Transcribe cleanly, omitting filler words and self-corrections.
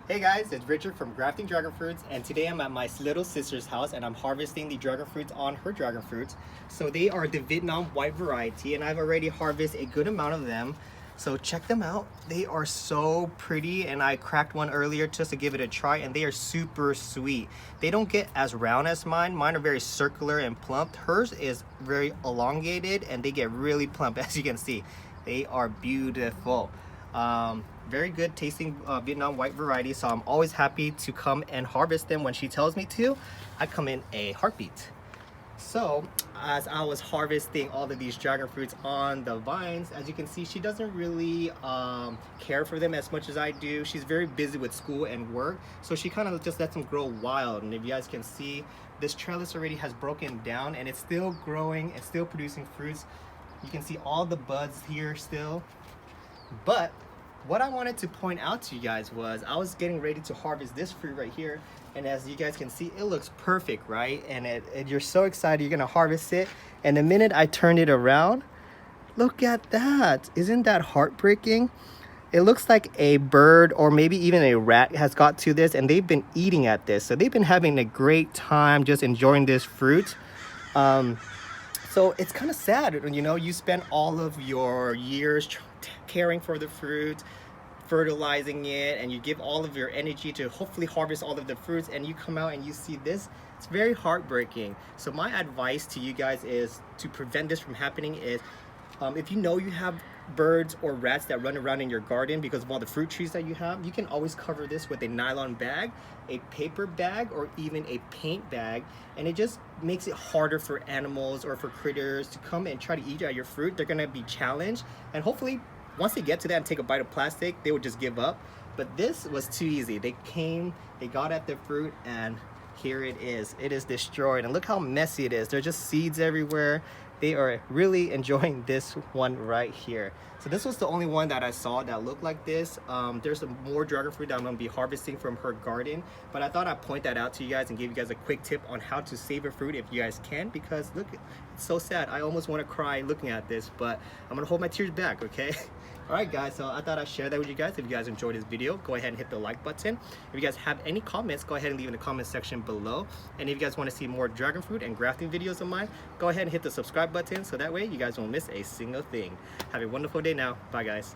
Hey guys, it's Richard from Grafting Dragon Fruits, and today I'm at my little sister's house and I'm harvesting the dragon fruits on her dragon fruits. So they are the Vietnam white variety and I've already harvested a good amount of them. So check them out. They are so pretty and I cracked one earlier just to give it a try and they are super sweet. They don't get as round as mine. Mine are very circular and plump. Hers is very elongated and they get really plump as you can see. They are beautiful. Very good tasting Vietnam white variety, so I'm always happy to come and harvest them when she tells me to. I come in a heartbeat. So as I was harvesting all of these dragon fruits on the vines, as you can see, she doesn't really care for them as much as I do. She's very busy with school and work, so she kind of just lets them grow wild. And if you guys can see, this trellis already has broken down and it's still growing, it's still producing fruits. You can see all the buds here still. But what I wanted to point out to you guys was I was getting ready to harvest this fruit right here, and as you guys can see, it looks perfect, right? And you're so excited you're gonna harvest it, and the minute I turned it around, look at that. Isn't that heartbreaking? It looks like a bird or maybe even a rat has got to this and they've been eating at this, so they've been having a great time just enjoying this fruit. So it's kind of sad, you know, you spend all of your years caring for the fruit, fertilizing it, and you give all of your energy to hopefully harvest all of the fruits, and you come out and you see this. It's very heartbreaking. So my advice to you guys is to prevent this from happening is if you know you have birds or rats that run around in your garden because of all the fruit trees that you have, you can always cover this with a nylon bag, a paper bag, or even a paint bag, and it just makes it harder for animals or for critters to come and try to eat at your fruit. They're gonna be challenged, and hopefully once they get to that and take a bite of plastic, they would just give up. But this was too easy. They came, they got at the fruit, and here it is. It is destroyed, and look how messy it is. There's just seeds everywhere. They are really enjoying this one right here. So this was the only one that I saw that looked like this. There's some more dragon fruit that I'm gonna be harvesting from her garden, but I thought I'd point that out to you guys and give you guys a quick tip on how to save a fruit if you guys can, because look, it's so sad. I almost want to cry looking at this, but I'm gonna hold my tears back, okay? Alright guys, so I thought I'd share that with you guys. If you guys enjoyed this video, go ahead and hit the like button. If you guys have any comments, go ahead and leave in the comment section below. And if you guys want to see more dragon fruit and grafting videos of mine, go ahead and hit the subscribe button so that way you guys won't miss a single thing. Have a wonderful day now. Bye guys.